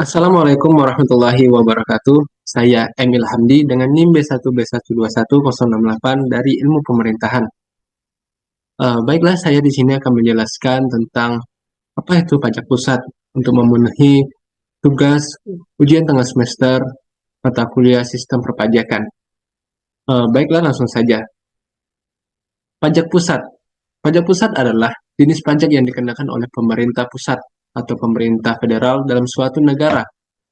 Assalamualaikum warahmatullahi wabarakatuh. Saya Emil Hamdi dengan NIM B1B1210068 dari Ilmu Pemerintahan. Baiklah, saya di sini akan menjelaskan tentang apa itu pajak pusat untuk memenuhi tugas ujian tengah semester mata kuliah sistem perpajakan. Baiklah, langsung saja. Pajak pusat. Pajak pusat adalah jenis pajak yang dikenakan oleh pemerintah pusat atau pemerintah federal dalam suatu negara.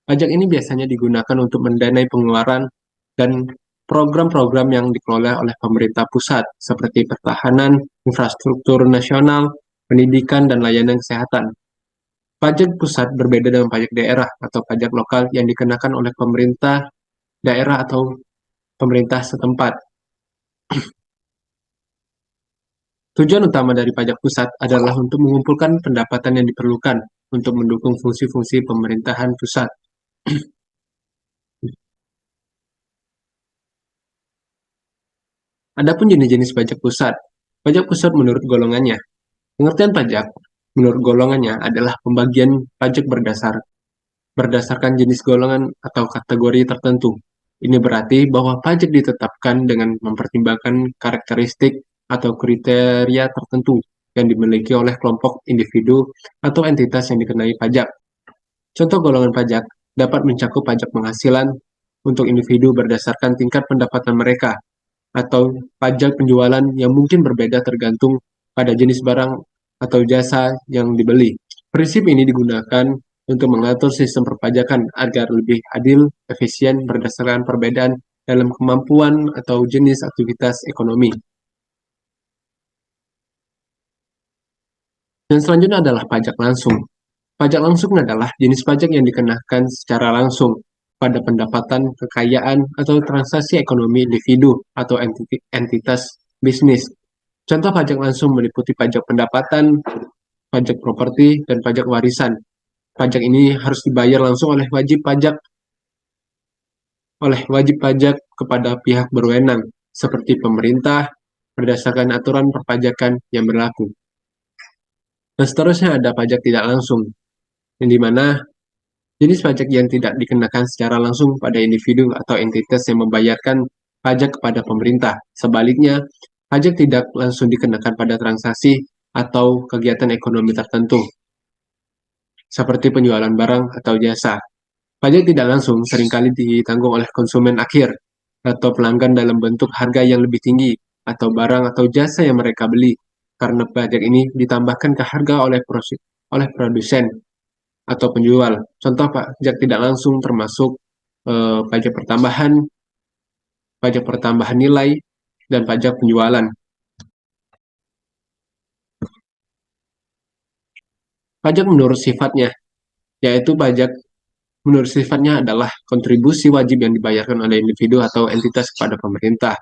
Pajak ini biasanya digunakan untuk mendanai pengeluaran dan program-program yang dikelola oleh pemerintah pusat, seperti pertahanan, infrastruktur nasional, pendidikan, dan layanan kesehatan. Pajak pusat berbeda dengan pajak daerah atau pajak lokal yang dikenakan oleh pemerintah daerah atau pemerintah setempat. Tujuan utama dari pajak pusat adalah untuk mengumpulkan pendapatan yang diperlukan untuk mendukung fungsi-fungsi pemerintahan pusat. Adapun jenis-jenis pajak pusat. Pajak pusat menurut golongannya. Pengertian pajak menurut golongannya adalah pembagian pajak berdasarkan jenis golongan atau kategori tertentu. Ini berarti bahwa pajak ditetapkan dengan mempertimbangkan karakteristik atau kriteria tertentu yang dimiliki oleh kelompok individu atau entitas yang dikenai pajak. Contoh golongan pajak dapat mencakup pajak penghasilan untuk individu berdasarkan tingkat pendapatan mereka, atau pajak penjualan yang mungkin berbeda tergantung pada jenis barang atau jasa yang dibeli. Prinsip ini digunakan untuk mengatur sistem perpajakan agar lebih adil, efisien berdasarkan perbedaan dalam kemampuan atau jenis aktivitas ekonomi. Dan selanjutnya adalah pajak langsung. Pajak langsung adalah jenis pajak yang dikenakan secara langsung pada pendapatan, kekayaan, atau transaksi ekonomi individu atau entitas bisnis. Contoh pajak langsung meliputi pajak pendapatan, pajak properti, dan pajak warisan. Pajak ini harus dibayar langsung oleh wajib pajak kepada pihak berwenang, seperti pemerintah, berdasarkan aturan perpajakan yang berlaku. Dan seterusnya ada pajak tidak langsung, yang dimana jenis pajak yang tidak dikenakan secara langsung pada individu atau entitas yang membayarkan pajak kepada pemerintah. Sebaliknya, pajak tidak langsung dikenakan pada transaksi atau kegiatan ekonomi tertentu, seperti penjualan barang atau jasa. Pajak tidak langsung seringkali ditanggung oleh konsumen akhir atau pelanggan dalam bentuk harga yang lebih tinggi atau barang atau jasa yang mereka beli, karena pajak ini ditambahkan ke harga oleh produsen atau penjual. Contoh pajak tidak langsung termasuk pajak pertambahan nilai, dan pajak penjualan. Pajak menurut sifatnya, yaitu pajak menurut sifatnya adalah kontribusi wajib yang dibayarkan oleh individu atau entitas kepada pemerintah.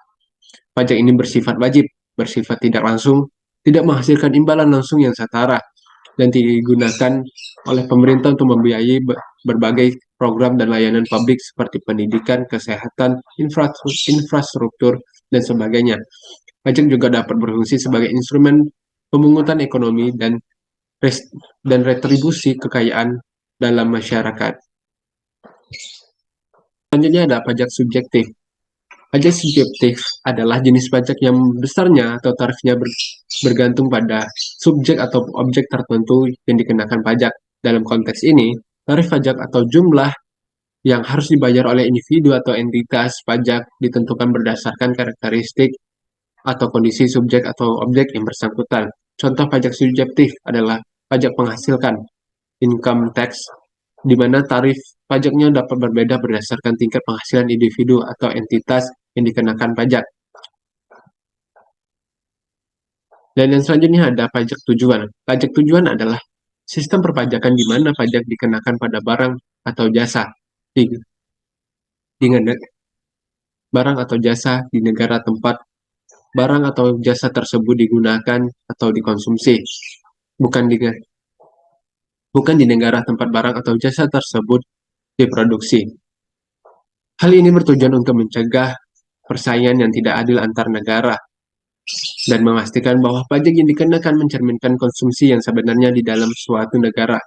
Pajak ini bersifat wajib, bersifat tidak langsung, tidak menghasilkan imbalan langsung yang setara, dan digunakan oleh pemerintah untuk membiayai berbagai program dan layanan publik seperti pendidikan, kesehatan, infrastruktur, dan sebagainya. Pajak juga dapat berfungsi sebagai instrumen pemungutan ekonomi dan retribusi kekayaan dalam masyarakat. Selanjutnya ada pajak subjektif. Pajak subjektif adalah jenis pajak yang besarnya atau tarifnya bergantung pada subjek atau objek tertentu yang dikenakan pajak. Dalam konteks ini, tarif pajak atau jumlah yang harus dibayar oleh individu atau entitas pajak ditentukan berdasarkan karakteristik atau kondisi subjek atau objek yang bersangkutan. Contoh pajak subjektif adalah pajak penghasilkan, income tax, di mana tarif pajaknya dapat berbeda berdasarkan tingkat penghasilan individu atau entitas yang dikenakan pajak. Dan yang selanjutnya ada pajak tujuan. Pajak tujuan adalah sistem perpajakan di mana pajak dikenakan pada barang atau jasa barang atau jasa di negara tempat barang atau jasa tersebut digunakan atau dikonsumsi, bukan di negara tempat barang atau jasa tersebut diproduksi. Hal ini bertujuan untuk mencegah persaingan yang tidak adil antar negara dan memastikan bahwa pajak yang dikenakan mencerminkan konsumsi yang sebenarnya di dalam suatu negara.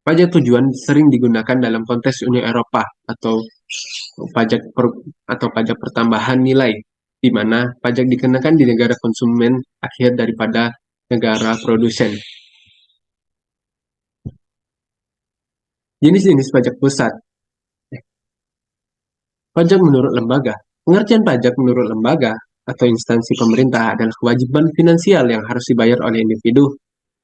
Pajak tujuan sering digunakan dalam konteks Uni Eropa pajak atau pajak pertambahan nilai, di mana pajak dikenakan di negara konsumen akhir daripada negara produsen. Jenis-jenis pajak pusat. Pajak menurut lembaga. Pengertian pajak menurut lembaga atau instansi pemerintah adalah kewajiban finansial yang harus dibayar oleh individu,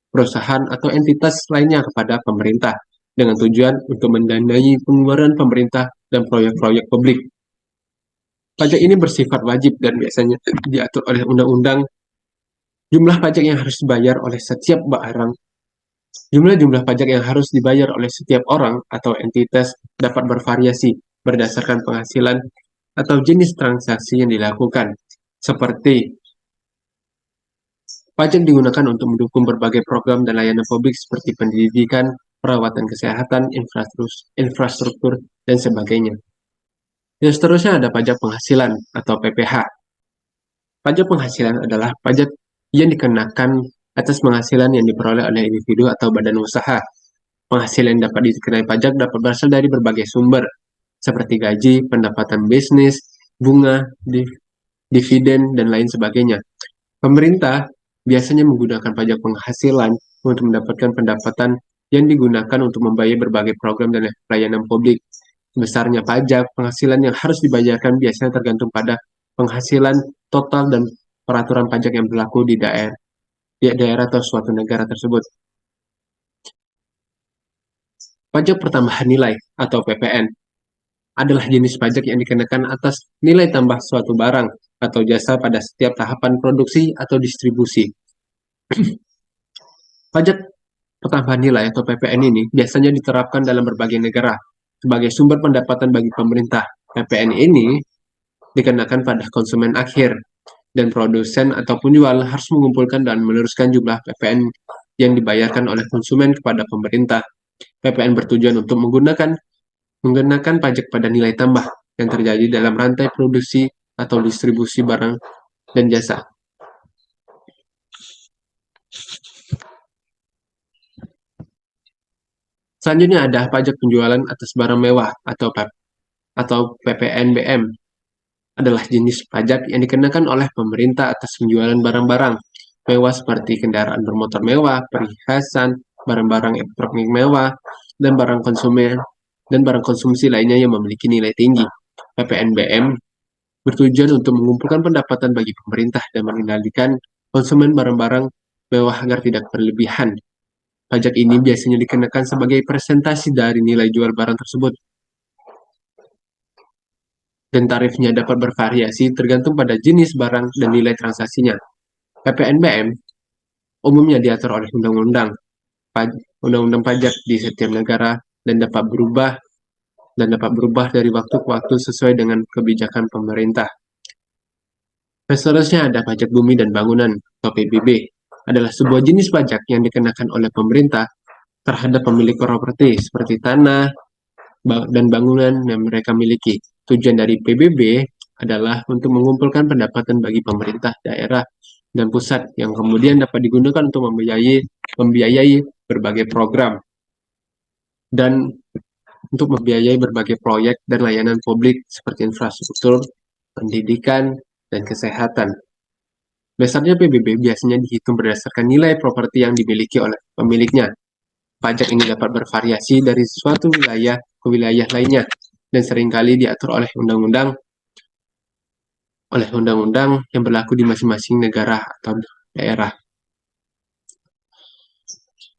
perusahaan, atau entitas lainnya kepada pemerintah dengan tujuan untuk mendanai pengeluaran pemerintah dan proyek-proyek publik. Pajak ini bersifat wajib dan biasanya diatur oleh undang-undang. Jumlah pajak yang harus dibayar oleh setiap barang Jumlah-jumlah pajak yang harus dibayar oleh setiap orang atau entitas dapat bervariasi berdasarkan penghasilan atau jenis transaksi yang dilakukan, seperti pajak digunakan untuk mendukung berbagai program dan layanan publik seperti pendidikan, perawatan kesehatan, infrastruktur, dan sebagainya. Yang seterusnya ada pajak penghasilan atau PPH. Pajak penghasilan adalah pajak yang dikenakan atas penghasilan yang diperoleh oleh individu atau badan usaha. Penghasilan yang dapat dikenai pajak dapat berasal dari berbagai sumber, seperti gaji, pendapatan bisnis, bunga, dividen, dan lain sebagainya. Pemerintah biasanya menggunakan pajak penghasilan untuk mendapatkan pendapatan yang digunakan untuk membayar berbagai program dan layanan publik. Besarnya pajak penghasilan yang harus dibayarkan biasanya tergantung pada penghasilan total dan peraturan pajak yang berlaku di daerah atau suatu negara tersebut. Pajak pertambahan nilai atau PPN adalah jenis pajak yang dikenakan atas nilai tambah suatu barang atau jasa pada setiap tahapan produksi atau distribusi. Pajak pertambahan nilai atau PPN ini biasanya diterapkan dalam berbagai negara sebagai sumber pendapatan bagi pemerintah. PPN ini dikenakan pada konsumen akhir, dan produsen atau penjual harus mengumpulkan dan meneruskan jumlah PPN yang dibayarkan oleh konsumen kepada pemerintah. PPN bertujuan untuk menggunakan pajak pada nilai tambah yang terjadi dalam rantai produksi atau distribusi barang dan jasa. Selanjutnya ada pajak penjualan atas barang mewah atau PPNBM. Adalah jenis pajak yang dikenakan oleh pemerintah atas penjualan barang-barang mewah seperti kendaraan bermotor mewah, perhiasan, barang-barang elektronik mewah, dan barang konsumsi lainnya yang memiliki nilai tinggi. PPNBM bertujuan untuk mengumpulkan pendapatan bagi pemerintah dan mengendalikan konsumen barang-barang mewah agar tidak berlebihan. Pajak ini biasanya dikenakan sebagai presentasi dari nilai jual barang tersebut, dan tarifnya dapat bervariasi tergantung pada jenis barang dan nilai transaksinya. PPNBM umumnya diatur oleh undang-undang pajak di setiap negara dan dapat berubah dari waktu ke waktu sesuai dengan kebijakan pemerintah. Seterusnya ada pajak bumi dan bangunan atau PBB. Adalah sebuah jenis pajak yang dikenakan oleh pemerintah terhadap pemilik properti seperti tanah dan bangunan yang mereka miliki. Tujuan dari PBB adalah untuk mengumpulkan pendapatan bagi pemerintah daerah dan pusat yang kemudian dapat digunakan untuk membiayai berbagai program dan untuk membiayai berbagai proyek dan layanan publik seperti infrastruktur, pendidikan, dan kesehatan. Besarnya PBB biasanya dihitung berdasarkan nilai properti yang dimiliki oleh pemiliknya. Pajak ini dapat bervariasi dari suatu wilayah ke wilayah lainnya dan seringkali diatur oleh undang-undang yang berlaku di masing-masing negara atau daerah.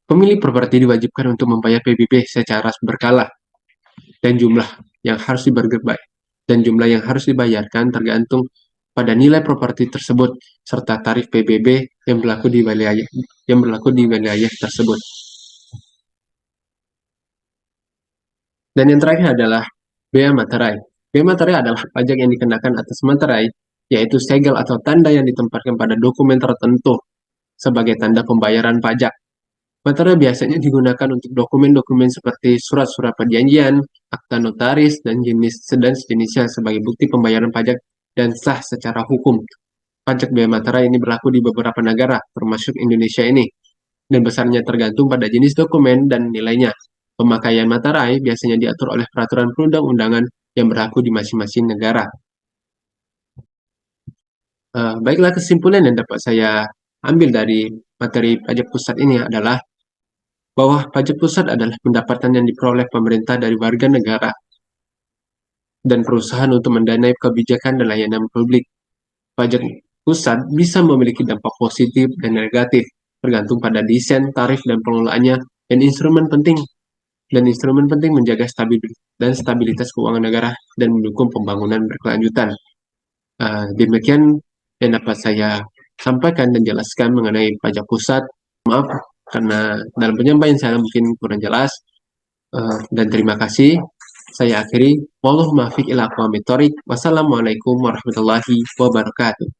Pemilik properti diwajibkan untuk membayar PBB secara berkala, dan jumlah yang harus dibayarkan tergantung pada nilai properti tersebut serta tarif PBB yang berlaku di wilayah tersebut. Dan yang terakhir adalah bea materai. Bea materai adalah pajak yang dikenakan atas materai, yaitu segel atau tanda yang ditempatkan pada dokumen tertentu sebagai tanda pembayaran pajak. Materai biasanya digunakan untuk dokumen-dokumen seperti surat-surat perjanjian, akta notaris, dan sejenisnya sebagai bukti pembayaran pajak dan sah secara hukum. Pajak bea materai ini berlaku di beberapa negara, termasuk Indonesia ini, dan besarnya tergantung pada jenis dokumen dan nilainya. Pemakaian materai biasanya diatur oleh peraturan perundang-undangan yang berlaku di masing-masing negara. Baiklah, kesimpulan yang dapat saya ambil dari materi pajak pusat ini adalah bahwa pajak pusat adalah pendapatan yang diperoleh pemerintah dari warga negara dan perusahaan untuk mendanai kebijakan dan layanan publik. Pajak pusat bisa memiliki dampak positif dan negatif, tergantung pada desain, tarif, dan pengelolaannya, dan instrumen penting menjaga stabilitas keuangan negara dan mendukung pembangunan berkelanjutan. Demikian yang dapat saya sampaikan dan jelaskan mengenai pajak pusat. Maaf karena dalam penyampaian saya mungkin kurang jelas. Dan terima kasih. Saya akhiri. Wassalamualaikum warahmatullahi wabarakatuh.